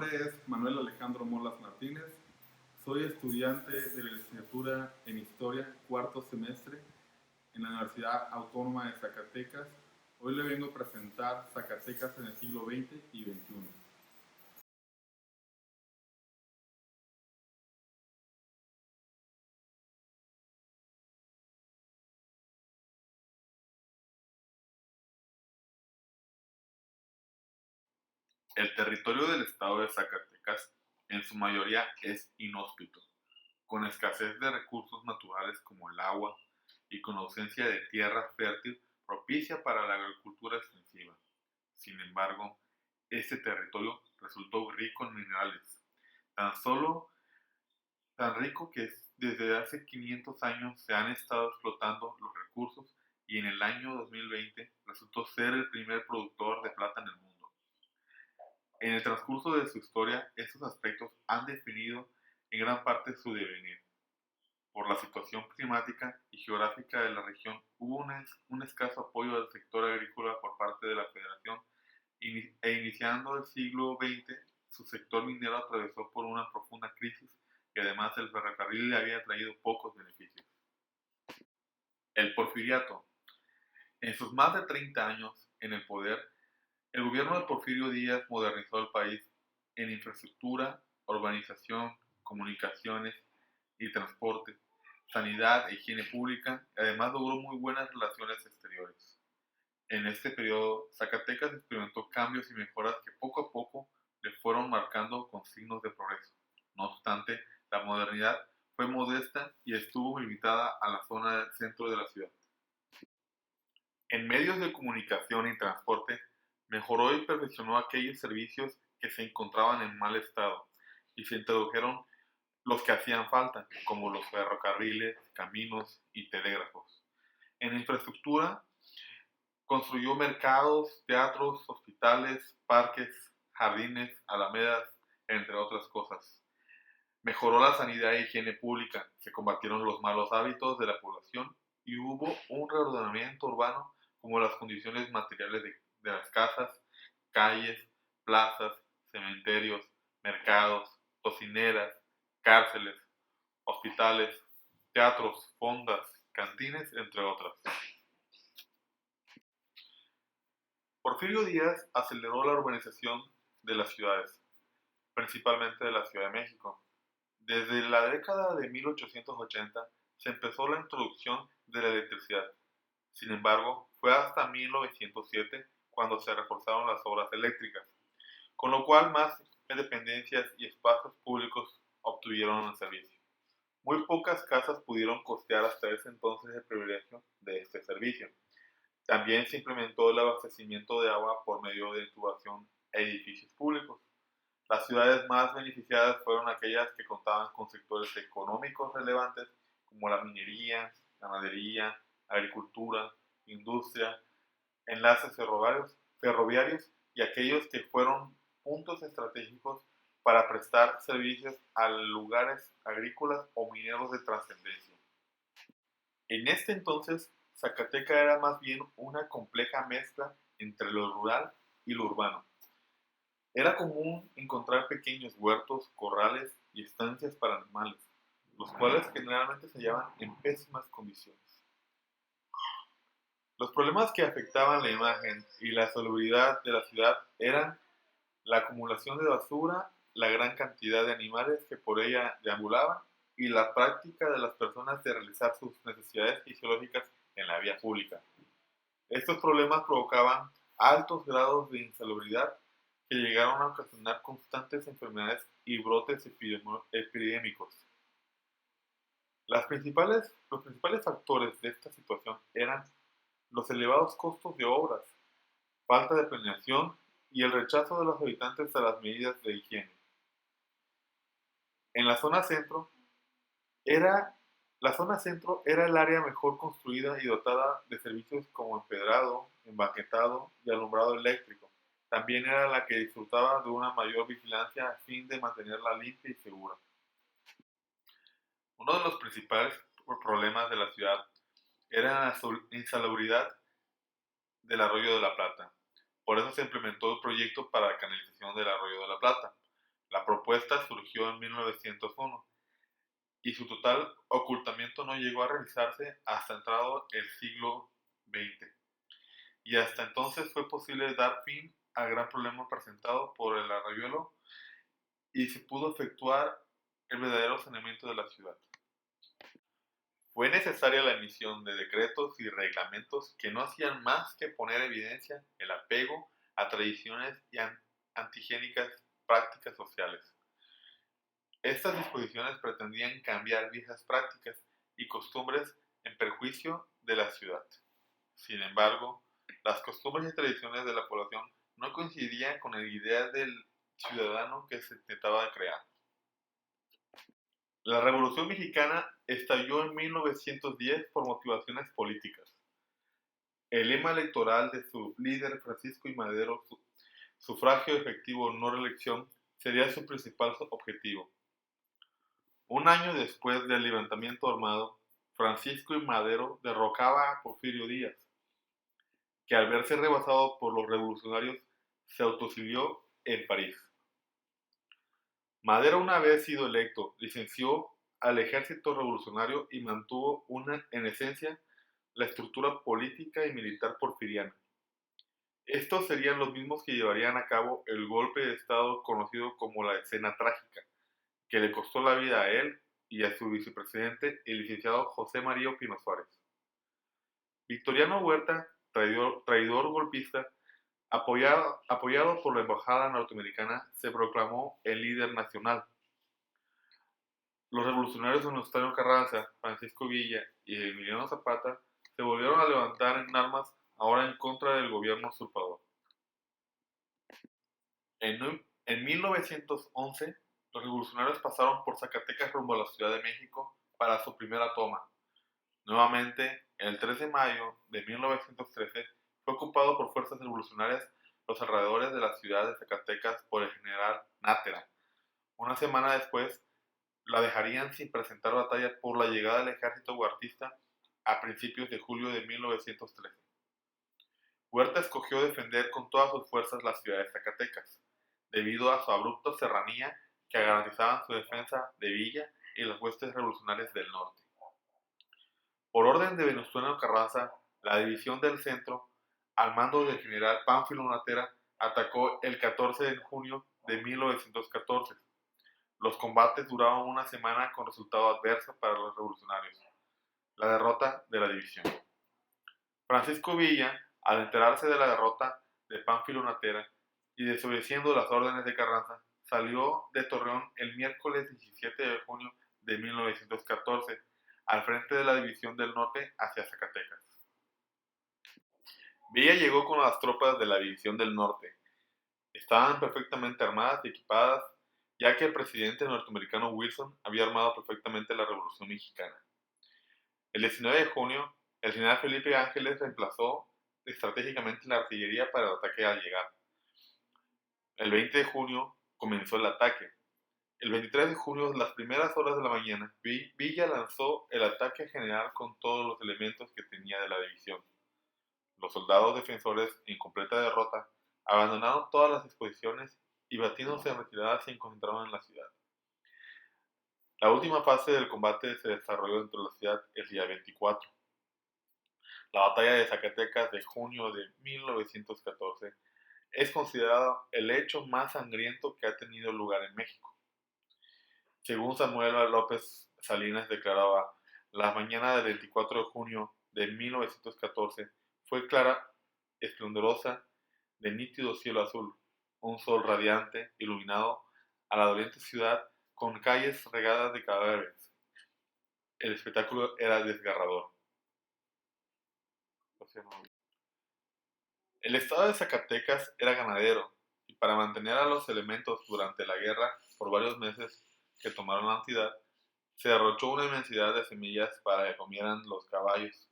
nombre es Manuel Alejandro Molas Martínez. Soy estudiante de la licenciatura en Historia, cuarto semestre, en la Universidad Autónoma de Zacatecas. Hoy le vengo a presentar Zacatecas en el siglo XX y XXI. El territorio del estado de Zacatecas en su mayoría es inhóspito, con escasez de recursos naturales como el agua y con ausencia de tierra fértil propicia para la agricultura extensiva. Sin embargo, este territorio resultó rico en minerales, tan solo tan rico que desde hace 500 años se han estado explotando los recursos y en el año 2020 resultó ser el primer productor de plata en el mundo. En el transcurso de su historia, estos aspectos han definido en gran parte su devenir. Por la situación climática y geográfica de la región, hubo un escaso apoyo del sector agrícola por parte de la Federación iniciando el siglo XX, su sector minero atravesó por una profunda crisis y además el ferrocarril le había traído pocos beneficios. El porfiriato. En sus más de 30 años en el poder, el gobierno de Porfirio Díaz modernizó el país en infraestructura, urbanización, comunicaciones y transporte, sanidad e higiene pública, y además logró muy buenas relaciones exteriores. En este periodo, Zacatecas experimentó cambios y mejoras que poco a poco le fueron marcando con signos de progreso. No obstante, la modernidad fue modesta y estuvo limitada a la zona del centro de la ciudad. En medios de comunicación y transporte, mejoró y perfeccionó aquellos servicios que se encontraban en mal estado y se introdujeron los que hacían falta, como los ferrocarriles, caminos y telégrafos. En infraestructura, construyó mercados, teatros, hospitales, parques, jardines, alamedas, entre otras cosas. Mejoró la sanidad e higiene pública, se combatieron los malos hábitos de la población y hubo un reordenamiento urbano como las condiciones materiales de las casas, calles, plazas, cementerios, mercados, cocineras, cárceles, hospitales, teatros, fondas, cantines, entre otras. Porfirio Díaz aceleró la urbanización de las ciudades, principalmente de la Ciudad de México. Desde la década de 1880 se empezó la introducción de la electricidad. Sin embargo, fue hasta 1907 cuando se reforzaron las obras eléctricas, con lo cual más dependencias y espacios públicos obtuvieron el servicio. Muy pocas casas pudieron costear hasta ese entonces el privilegio de este servicio. También se implementó el abastecimiento de agua por medio de intubación a edificios públicos. Las ciudades más beneficiadas fueron aquellas que contaban con sectores económicos relevantes como la minería, ganadería, agricultura, industria, enlaces ferroviarios y aquellos que fueron puntos estratégicos para prestar servicios a lugares agrícolas o mineros de trascendencia. En este entonces, Zacatecas era más bien una compleja mezcla entre lo rural y lo urbano. Era común encontrar pequeños huertos, corrales y estancias para animales, los cuales generalmente se hallaban en pésimas condiciones. Los problemas que afectaban la imagen y la salubridad de la ciudad eran la acumulación de basura, la gran cantidad de animales que por ella deambulaban y la práctica de las personas de realizar sus necesidades fisiológicas en la vía pública. Estos problemas provocaban altos grados de insalubridad que llegaron a ocasionar constantes enfermedades y brotes epidémicos. Los principales factores de esta situación eran los elevados costos de obras, falta de planeación y el rechazo de los habitantes a las medidas de higiene. En la zona centro era el área mejor construida y dotada de servicios como empedrado, embaquetado y alumbrado eléctrico. También era la que disfrutaba de una mayor vigilancia a fin de mantenerla limpia y segura. Uno de los principales problemas de la ciudad era la insalubridad del Arroyo de la Plata. Por eso se implementó el proyecto para la canalización del Arroyo de la Plata. La propuesta surgió en 1901 y su total ocultamiento no llegó a realizarse hasta entrado el siglo XX. Y hasta entonces fue posible dar fin al gran problema presentado por el arroyuelo y se pudo efectuar el verdadero saneamiento de la ciudad. Fue necesaria la emisión de decretos y reglamentos que no hacían más que poner en evidencia el apego a tradiciones y antihigiénicas prácticas sociales. Estas disposiciones pretendían cambiar viejas prácticas y costumbres en perjuicio de la ciudad. Sin embargo, las costumbres y tradiciones de la población no coincidían con el ideal del ciudadano que se intentaba crear. La Revolución Mexicana estalló en 1910 por motivaciones políticas. El lema electoral de su líder Francisco I. Madero, sufragio efectivo, no reelección, sería su principal objetivo. Un año después del levantamiento armado, Francisco I. Madero derrocaba a Porfirio Díaz, que al verse rebasado por los revolucionarios se autoexilió en París. Madero, una vez sido electo, licenció al ejército revolucionario y mantuvo en esencia la estructura política y militar porfiriana. Estos serían los mismos que llevarían a cabo el golpe de Estado conocido como la Escena Trágica, que le costó la vida a él y a su vicepresidente, el licenciado José María Pino Suárez. Victoriano Huerta, traidor golpista, apoyado por la embajada norteamericana, se proclamó el líder nacional. Los revolucionarios Venustiano Carranza, Francisco Villa y Emiliano Zapata se volvieron a levantar en armas, ahora en contra del gobierno usurpador. En 1911, los revolucionarios pasaron por Zacatecas rumbo a la Ciudad de México para su primera toma. Nuevamente, el 3 de mayo de 1913, fue ocupado por fuerzas revolucionarias los alrededores de la ciudad de Zacatecas por el general Nájera. Una semana después, la dejarían sin presentar batalla por la llegada del ejército huertista a principios de julio de 1913. Huerta escogió defender con todas sus fuerzas la ciudad de Zacatecas, debido a su abrupta serranía que garantizaban su defensa de Villa y las huestes revolucionarias del norte. Por orden de Venustiano Carranza, la división del centro, al mando del general Pánfilo Natera, atacó el 14 de junio de 1914. Los combates duraron una semana con resultado adverso para los revolucionarios: la derrota de la división. Francisco Villa, al enterarse de la derrota de Pánfilo Natera y desobedeciendo las órdenes de Carranza, salió de Torreón el miércoles 17 de junio de 1914 al frente de la División del Norte hacia Zacatecas. Villa llegó con las tropas de la División del Norte. Estaban perfectamente armadas y equipadas, ya que el presidente norteamericano Wilson había armado perfectamente la Revolución Mexicana. El 19 de junio, el general Felipe Ángeles reemplazó estratégicamente la artillería para el ataque al llegar. El 20 de junio comenzó el ataque. El 23 de junio, a las primeras horas de la mañana, Villa lanzó el ataque general con todos los elementos que tenía de la división. Los soldados defensores, en completa derrota, abandonaron todas las disposiciones y, batiéndose en retirada, se concentraron en la ciudad. La última fase del combate se desarrolló dentro de la ciudad el día 24. La batalla de Zacatecas de junio de 1914 es considerado el hecho más sangriento que ha tenido lugar en México. Según Samuel López Salinas declaraba, la mañana del 24 de junio de 1914 fue clara, esplendorosa, de nítido cielo azul, un sol radiante, iluminado a la doliente ciudad con calles regadas de cadáveres. El espectáculo era desgarrador. El estado de Zacatecas era ganadero, y para mantener a los elementos durante la guerra por varios meses que tomaron la ciudad, se derrochó una inmensidad de semillas para que comieran los caballos,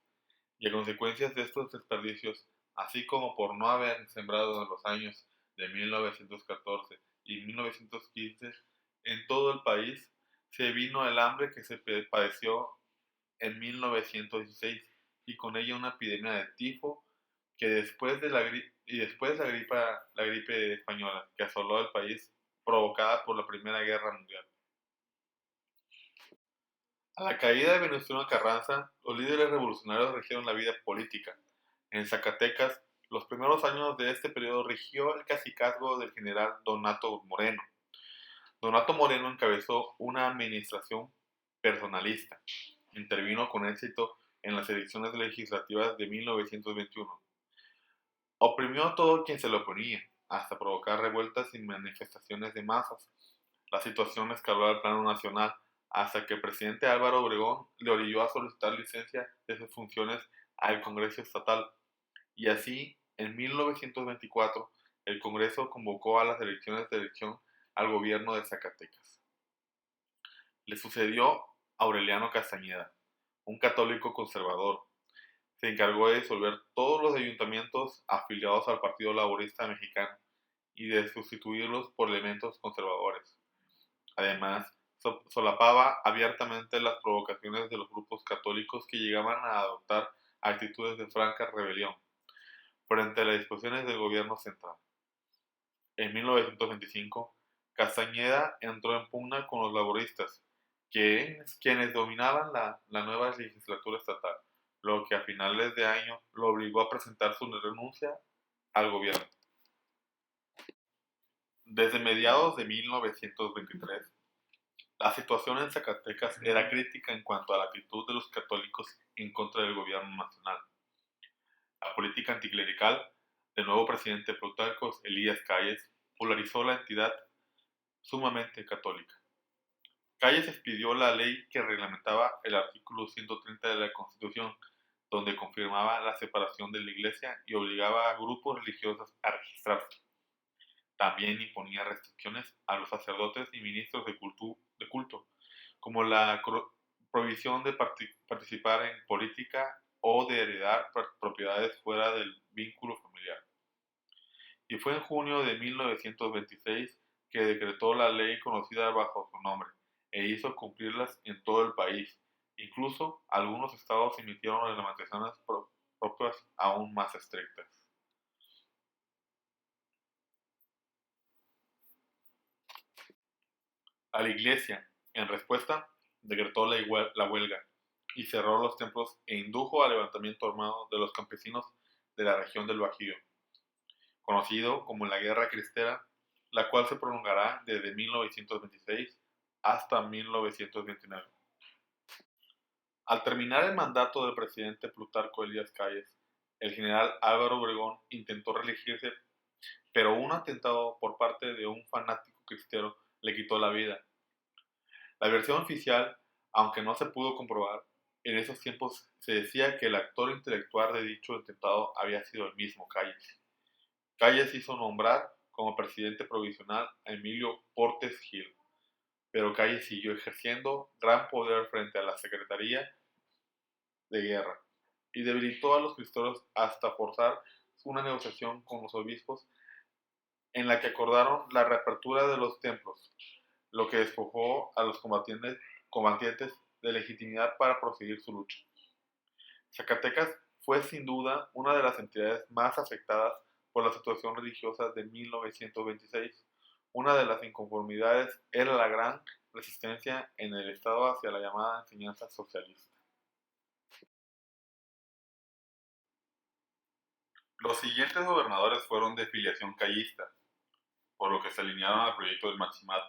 y a consecuencia de estos desperdicios, así como por no haber sembrado en los años de 1914 y 1915, en todo el país se vino el hambre que se padeció en 1916, y con ella una epidemia de tifo que después la gripe española que asoló el país provocada por la Primera Guerra Mundial. A la caída de Venustiano Carranza, los líderes revolucionarios regieron la vida política. En Zacatecas, los primeros años de este periodo rigió el cacicazgo del general Donato Moreno. Donato Moreno encabezó una administración personalista. Intervino con éxito en las elecciones legislativas de 1921. Oprimió a todo quien se le oponía, hasta provocar revueltas y manifestaciones de masas. La situación escaló al plano nacional, hasta que el presidente Álvaro Obregón le orilló a solicitar licencia de sus funciones al Congreso Estatal. Y así, en 1924, el Congreso convocó a las elecciones de elección al gobierno de Zacatecas. Le sucedió Aureliano Castañeda, un católico conservador. Se encargó de disolver todos los ayuntamientos afiliados al Partido Laborista Mexicano y de sustituirlos por elementos conservadores. Además, solapaba abiertamente las provocaciones de los grupos católicos que llegaban a adoptar actitudes de franca rebelión frente a las disposiciones del gobierno central. En 1925, Castañeda entró en pugna con los laboristas, quienes dominaban la nueva legislatura estatal, lo que a finales de año lo obligó a presentar su renuncia al gobierno. Desde mediados de 1923, la situación en Zacatecas era crítica en cuanto a la actitud de los católicos en contra del gobierno nacional. La política anticlerical del nuevo presidente Plutarco Elías Calles polarizó la entidad sumamente católica. Calles expidió la ley que reglamentaba el artículo 130 de la Constitución, donde confirmaba la separación de la Iglesia y obligaba a grupos religiosos a registrarse. También imponía restricciones a los sacerdotes y ministros de culto, como la prohibición de participar en política o de heredar propiedades fuera del vínculo familiar. Y fue en junio de 1926 que decretó la ley conocida bajo su nombre e hizo cumplirlas en todo el país. Incluso algunos estados emitieron reglamentaciones propias aún más estrictas. A la Iglesia, en respuesta, decretó la huelga y cerró los templos e indujo al levantamiento armado de los campesinos de la región del Bajío, conocido como la Guerra Cristera, la cual se prolongará desde 1926 hasta 1929. Al terminar el mandato del presidente Plutarco Elías Calles, el general Álvaro Obregón intentó reelegirse, pero un atentado por parte de un fanático cristero le quitó la vida. La versión oficial, aunque no se pudo comprobar, en esos tiempos se decía que el actor intelectual de dicho atentado había sido el mismo Calles. Calles hizo nombrar como presidente provisional a Emilio Portes Gil, pero Calles siguió ejerciendo gran poder frente a la Secretaría de Guerra y debilitó a los cristeros hasta forzar una negociación con los obispos en la que acordaron la reapertura de los templos, lo que despojó a los combatientes de legitimidad para proseguir su lucha. Zacatecas fue sin duda una de las entidades más afectadas por la situación religiosa de 1926. Una de las inconformidades era la gran resistencia en el Estado hacia la llamada enseñanza socialista. Los siguientes gobernadores fueron de filiación callista, por lo que se alinearon al proyecto del Maximato: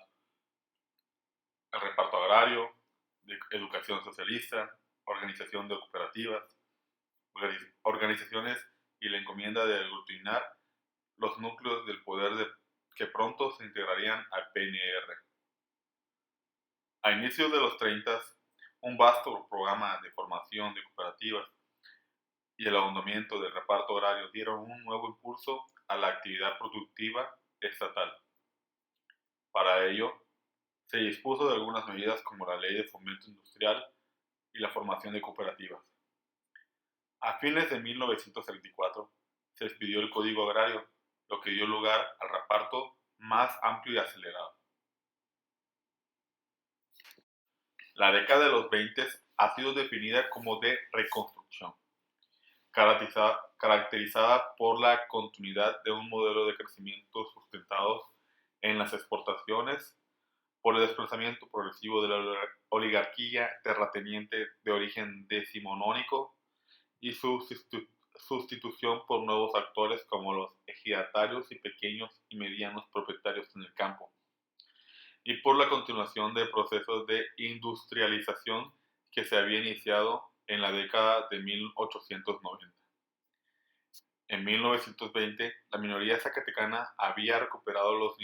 el reparto agrario, de educación socialista, organización de cooperativas, organizaciones y la encomienda de aglutinar los núcleos del poder que pronto se integrarían al PNR. A inicios de los 30, un vasto programa de formación de cooperativas y el ahondamiento del reparto agrario dieron un nuevo impulso a la actividad productiva estatal. Para ello, se dispuso de algunas medidas como la Ley de Fomento Industrial y la formación de cooperativas. A fines de 1934 se expidió el Código Agrario, lo que dio lugar al reparto más amplio y acelerado. La década de los 20 ha sido definida como de reconstrucción, caracterizada por la continuidad de un modelo de crecimiento sustentado en las exportaciones por el desplazamiento progresivo de la oligarquía terrateniente de origen decimonónico y su sustitución por nuevos actores como los ejidatarios y pequeños y medianos propietarios en el campo, y por la continuación de procesos de industrialización que se había iniciado en la década de 1890. En 1920, la minoría zacatecana había recuperado los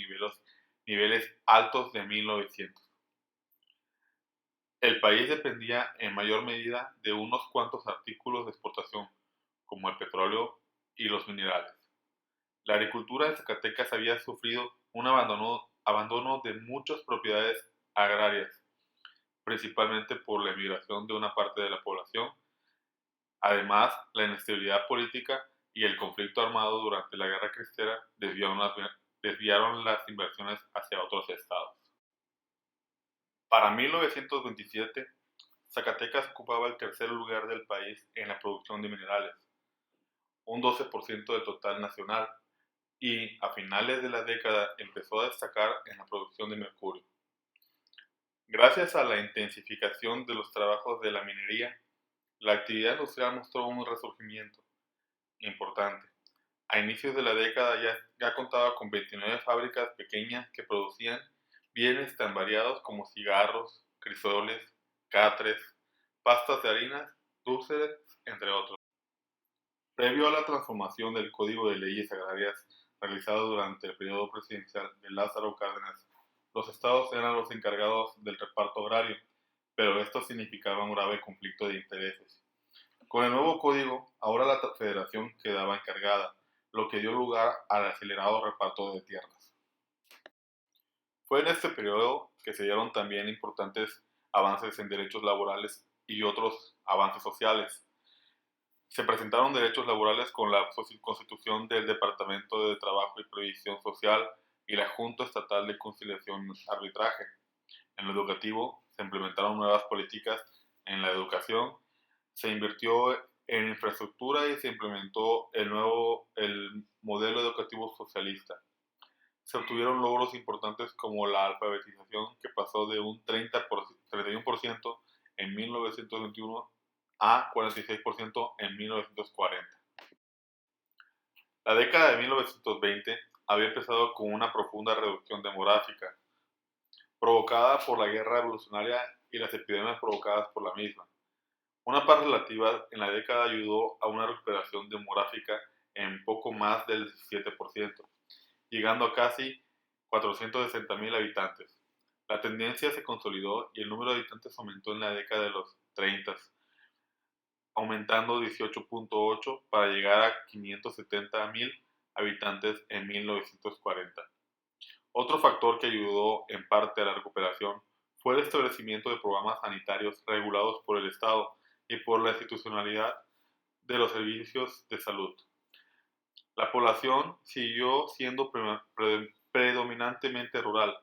niveles altos de 1900. El país dependía en mayor medida de unos cuantos artículos de exportación, como el petróleo y los minerales. La agricultura de Zacatecas había sufrido un abandono de muchas propiedades agrarias, principalmente por la emigración de una parte de la población. Además, la inestabilidad política y el conflicto armado durante la Guerra Cristera desviaron las inversiones hacia otros estados. Para 1927, Zacatecas ocupaba el tercer lugar del país en la producción de minerales, un 12% del total nacional, y a finales de la década empezó a destacar en la producción de mercurio. Gracias a la intensificación de los trabajos de la minería, la actividad industrial mostró un resurgimiento importante. A inicios de la década ya contaba con 29 fábricas pequeñas que producían bienes tan variados como cigarros, crisoles, catres, pastas de harinas, dulces, entre otros. Previo a la transformación del Código de Leyes Agrarias realizado durante el periodo presidencial de Lázaro Cárdenas, los estados eran los encargados del reparto agrario, pero esto significaba un grave conflicto de intereses. Con el nuevo código, ahora la federación quedaba encargada, lo que dio lugar al acelerado reparto de tierras. Fue en este periodo que se dieron también importantes avances en derechos laborales y otros avances sociales. Se presentaron derechos laborales con la constitución del Departamento de Trabajo y Previsión Social y la Junta Estatal de Conciliación y Arbitraje. En lo educativo, se implementaron nuevas políticas en la educación, se invirtió en infraestructura y se implementó el modelo educativo socialista. Se obtuvieron logros importantes como la alfabetización, que pasó de un 31% en 1921 a 46% en 1940. La década de 1920 había empezado con una profunda reducción demográfica, provocada por la guerra revolucionaria y las epidemias provocadas por la misma. Una paz relativa en la década ayudó a una recuperación demográfica en poco más del 17%, llegando a casi 460,000 habitantes. La tendencia se consolidó y el número de habitantes aumentó en la década de los 30, aumentando 18.8 para llegar a 570,000 habitantes en 1940. Otro factor que ayudó en parte a la recuperación fue el establecimiento de programas sanitarios regulados por el Estado y por la institucionalidad de los servicios de salud. La población siguió siendo predominantemente rural,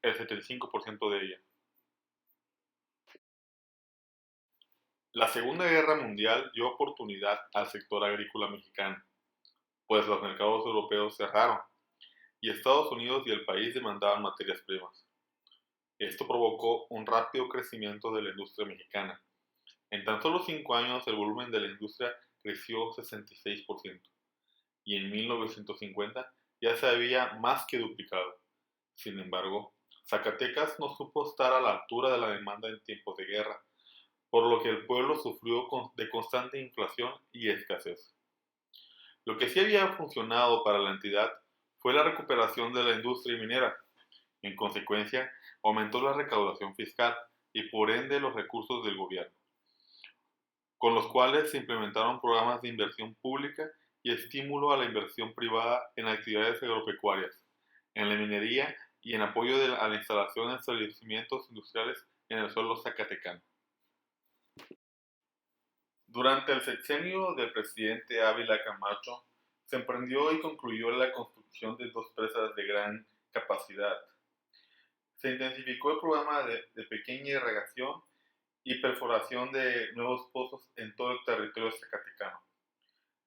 el 75% de ella. La Segunda Guerra Mundial dio oportunidad al sector agrícola mexicano, pues los mercados europeos cerraron y Estados Unidos y el país demandaban materias primas. Esto provocó un rápido crecimiento de la industria mexicana. En tan solo 5 años el volumen de la industria creció 66% y en 1950 ya se había más que duplicado. Sin embargo, Zacatecas no supo estar a la altura de la demanda en tiempos de guerra, por lo que el pueblo sufrió de constante inflación y escasez. Lo que sí había funcionado para la entidad fue la recuperación de la industria minera. En consecuencia, aumentó la recaudación fiscal y por ende los recursos del gobierno, con los cuales se implementaron programas de inversión pública y estímulo a la inversión privada en actividades agropecuarias, en la minería y en apoyo a la instalación de establecimientos industriales en el suelo zacatecano. Durante el sexenio del presidente Ávila Camacho, se emprendió y concluyó la construcción de 2 presas de gran capacidad. Se intensificó el programa de pequeña irrigación y perforación de nuevos pozos en todo el territorio zacatecano.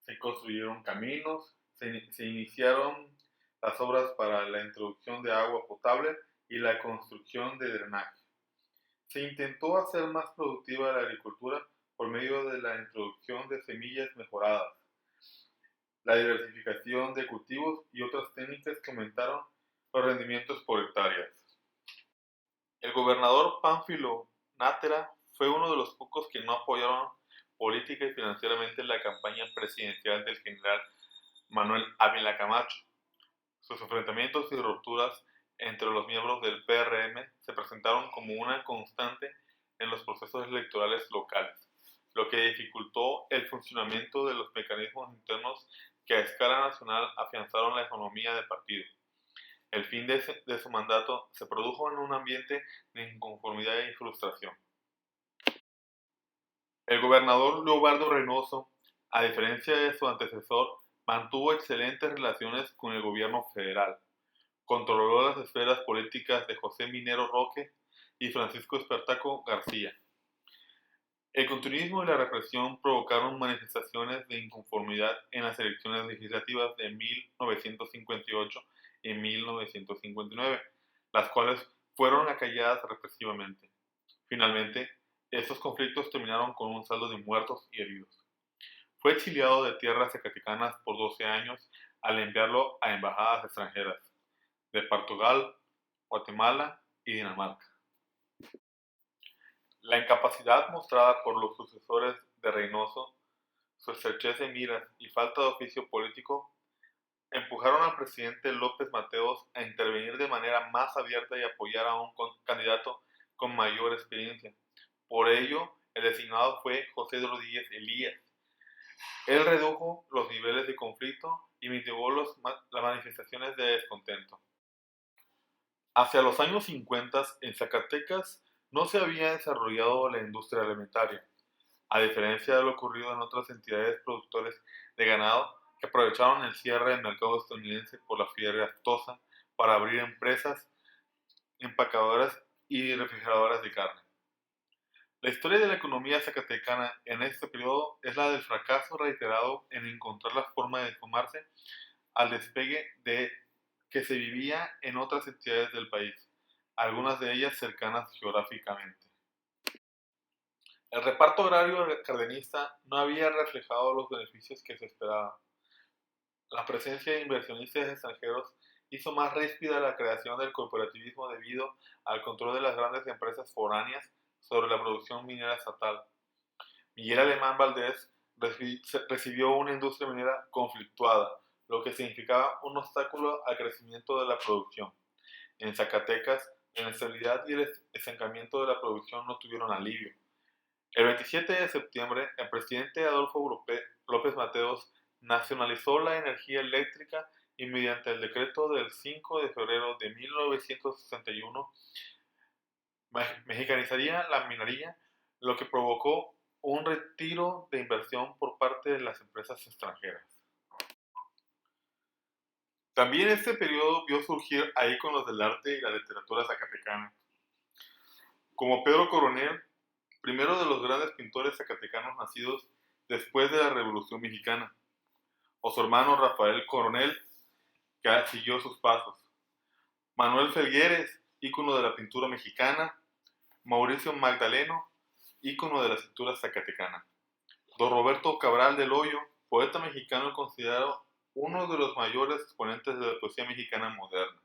Se construyeron caminos, se iniciaron las obras para la introducción de agua potable y la construcción de drenaje. Se intentó hacer más productiva la agricultura por medio de la introducción de semillas mejoradas, la diversificación de cultivos y otras técnicas que aumentaron los rendimientos por hectáreas. El gobernador Pánfilo Nátera fue uno de los pocos que no apoyaron política y financieramente la campaña presidencial del general Manuel Ávila Camacho. Sus enfrentamientos y rupturas entre los miembros del PRM se presentaron como una constante en los procesos electorales locales, lo que dificultó el funcionamiento de los mecanismos internos que a escala nacional afianzaron la economía de partido. El fin de su mandato se produjo en un ambiente de inconformidad y frustración. El gobernador Leobardo Reynoso, a diferencia de su antecesor, mantuvo excelentes relaciones con el gobierno federal. Controló las esferas políticas de José Minero Roque y Francisco Espartaco García. El continuismo y la represión provocaron manifestaciones de inconformidad en las elecciones legislativas de 1958 y 1959, las cuales fueron acalladas represivamente. Finalmente, estos conflictos terminaron con un saldo de muertos y heridos. Fue exiliado de tierras zacatecanas por 12 años al enviarlo a embajadas extranjeras de Portugal, Guatemala y Dinamarca. La incapacidad mostrada por los sucesores de Reynoso, su estrechez de miras y falta de oficio político empujaron al presidente López Mateos a intervenir de manera más abierta y apoyar a un candidato con mayor experiencia. Por ello, el designado fue José Rodríguez Elías. Él redujo los niveles de conflicto y mitigó las manifestaciones de descontento. Hacia los años 50, en Zacatecas no se había desarrollado la industria alimentaria, a diferencia de lo ocurrido en otras entidades productores de ganado que aprovecharon el cierre del mercado estadounidense por la fiebre aftosa para abrir empresas empacadoras y refrigeradoras de carne. La historia de la economía zacatecana en este periodo es la del fracaso reiterado en encontrar la forma de sumarse al despegue que se vivía en otras entidades del país, algunas de ellas cercanas geográficamente. El reparto agrario cardenista no había reflejado los beneficios que se esperaban. La presencia de inversionistas extranjeros hizo más ríspida la creación del cooperativismo debido al control de las grandes empresas foráneas sobre la producción minera estatal. Miguel Alemán Valdés recibió una industria minera conflictuada, lo que significaba un obstáculo al crecimiento de la producción. En Zacatecas, la inestabilidad y el estancamiento de la producción no tuvieron alivio. El 27 de septiembre, el presidente Adolfo López Mateos nacionalizó la energía eléctrica y mediante el decreto del 5 de febrero de 1961 mexicanizaría la minería, lo que provocó un retiro de inversión por parte de las empresas extranjeras. También este periodo vio surgir a íconos del arte y la literatura zacatecana, como Pedro Coronel, primero de los grandes pintores zacatecanos nacidos después de la Revolución Mexicana, o su hermano Rafael Coronel, que siguió sus pasos, Manuel Felgueres, ícono de la pintura mexicana, Mauricio Magdaleno, ícono de la escritura zacatecana, don Roberto Cabral del Hoyo, poeta mexicano considerado uno de los mayores exponentes de la poesía mexicana moderna.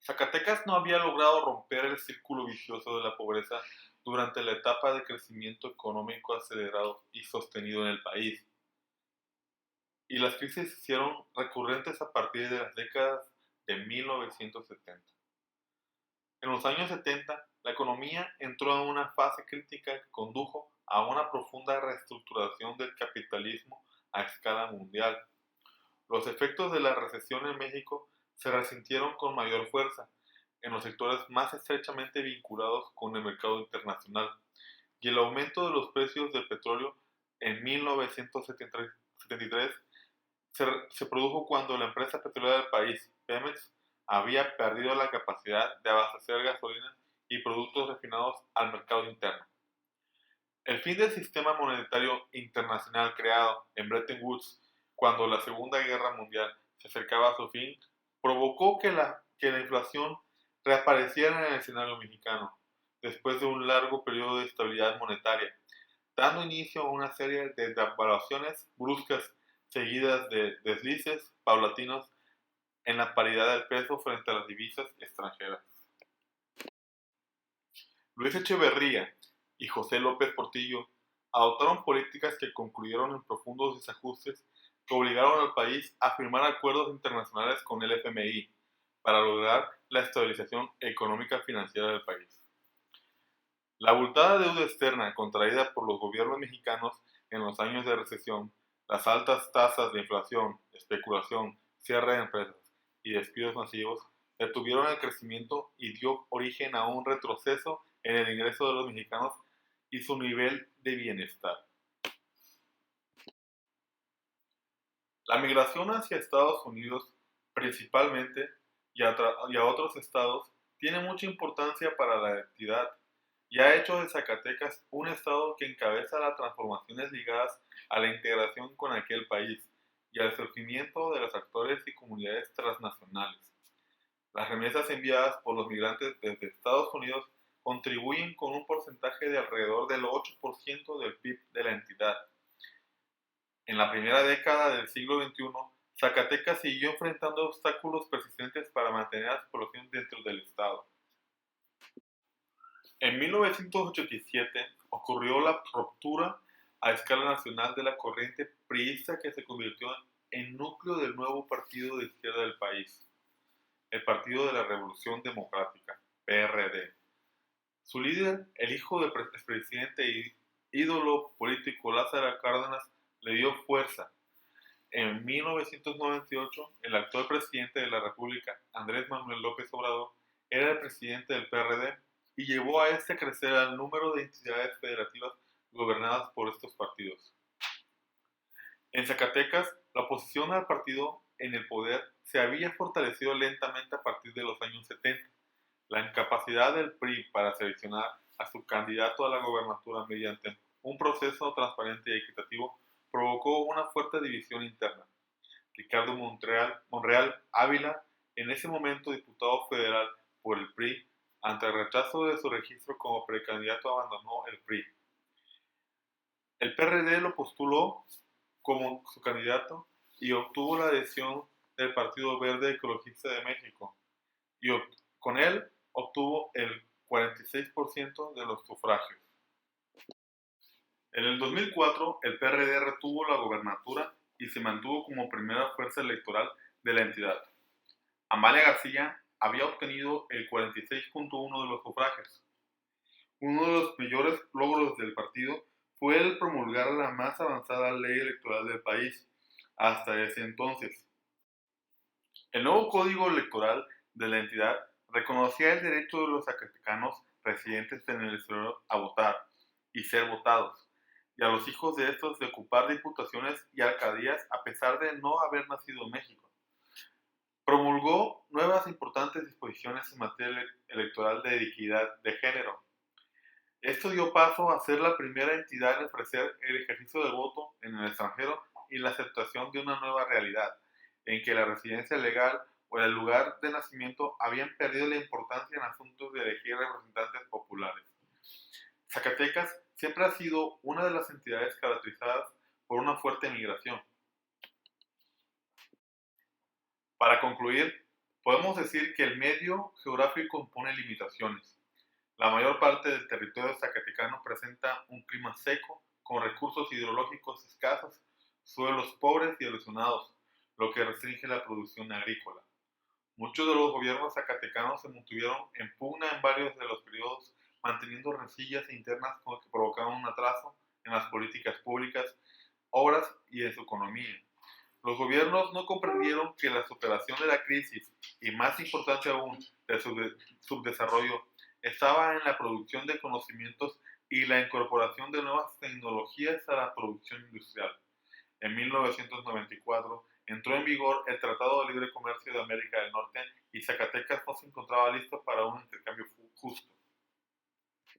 Zacatecas no había logrado romper el círculo vicioso de la pobreza durante la etapa de crecimiento económico acelerado y sostenido en el país, y las crisis se hicieron recurrentes a partir de las décadas de 1970. En los años 70, la economía entró en una fase crítica que condujo a una profunda reestructuración del capitalismo a escala mundial. Los efectos de la recesión en México se resintieron con mayor fuerza en los sectores más estrechamente vinculados con el mercado internacional, y el aumento de los precios del petróleo en 1973 se produjo cuando la empresa petrolera del país, Pemex, había perdido la capacidad de abastecer gasolina y productos refinados al mercado interno. El fin del sistema monetario internacional creado en Bretton Woods cuando la Segunda Guerra Mundial se acercaba a su fin, provocó que la inflación reapareciera en el escenario mexicano, después de un largo periodo de estabilidad monetaria, dando inicio a una serie de devaluaciones bruscas seguidas de deslices paulatinos en la paridad del peso frente a las divisas extranjeras. Luis Echeverría y José López Portillo adoptaron políticas que concluyeron en profundos desajustes que obligaron al país a firmar acuerdos internacionales con el FMI para lograr la estabilización económica financiera del país. La abultada deuda externa contraída por los gobiernos mexicanos en los años de recesión, las altas tasas de inflación, especulación, cierre de empresas y despidos masivos detuvieron el crecimiento y dio origen a un retroceso en el ingreso de los mexicanos y su nivel de bienestar. La migración hacia Estados Unidos, principalmente, y a otros estados, tiene mucha importancia para la entidad y ha hecho de Zacatecas un estado que encabeza las transformaciones ligadas a la integración con aquel país y al surgimiento de los actores y comunidades transnacionales. Las remesas enviadas por los migrantes desde Estados Unidos contribuyen con un porcentaje de alrededor del 8% del PIB de la entidad. En la primera década del siglo XXI, Zacatecas siguió enfrentando obstáculos persistentes para mantener a su población dentro del estado. En 1987 ocurrió la ruptura a escala nacional de la corriente priista que se convirtió en núcleo del nuevo partido de izquierda del país, el Partido de la Revolución Democrática, PRD. Su líder, el hijo del expresidente e ídolo político Lázaro Cárdenas, le dio fuerza. En 1998, el actual presidente de la República, Andrés Manuel López Obrador, era el presidente del PRD y llevó a este a crecer al número de entidades federativas gobernadas por estos partidos. En Zacatecas, la oposición al partido en el poder se había fortalecido lentamente a partir de los años 70. La incapacidad del PRI para seleccionar a su candidato a la gobernatura mediante un proceso transparente y equitativo provocó una fuerte división interna. Ricardo Monreal Ávila, en ese momento diputado federal por el PRI, ante el rechazo de su registro como precandidato abandonó el PRI. El PRD lo postuló como su candidato y obtuvo la adhesión del Partido Verde Ecologista de México y con él obtuvo el 46% de los sufragios. En el 2004, el PRD retuvo la gobernatura y se mantuvo como primera fuerza electoral de la entidad. Amalia García había obtenido el 46.1% de los sufragios. Uno de los mayores logros del partido fue el promulgar la más avanzada ley electoral del país hasta ese entonces. El nuevo código electoral de la entidad reconocía el derecho de los zacatecanos residentes en el exterior a votar y ser votados, y a los hijos de estos de ocupar diputaciones y alcaldías a pesar de no haber nacido en México. Promulgó nuevas importantes disposiciones en materia electoral de equidad de género. Esto dio paso a ser la primera entidad en ofrecer el ejercicio del voto en el extranjero y la aceptación de una nueva realidad, en que la residencia legal o el lugar de nacimiento habían perdido la importancia en asuntos de elegir representantes populares. Zacatecas siempre ha sido una de las entidades caracterizadas por una fuerte migración. Para concluir, podemos decir que el medio geográfico impone limitaciones. La mayor parte del territorio zacatecano presenta un clima seco, con recursos hidrológicos escasos, suelos pobres y erosionados, lo que restringe la producción agrícola. Muchos de los gobiernos zacatecanos se mantuvieron en pugna en varios de los periodos, manteniendo rencillas internas que provocaron un atraso en las políticas públicas, obras y en su economía. Los gobiernos no comprendieron que la superación de la crisis, y más importante aún, de su subdesarrollo, estaba en la producción de conocimientos y la incorporación de nuevas tecnologías a la producción industrial. En 1994 entró en vigor el Tratado de Libre Comercio de América del Norte y Zacatecas no se encontraba listo para un intercambio justo.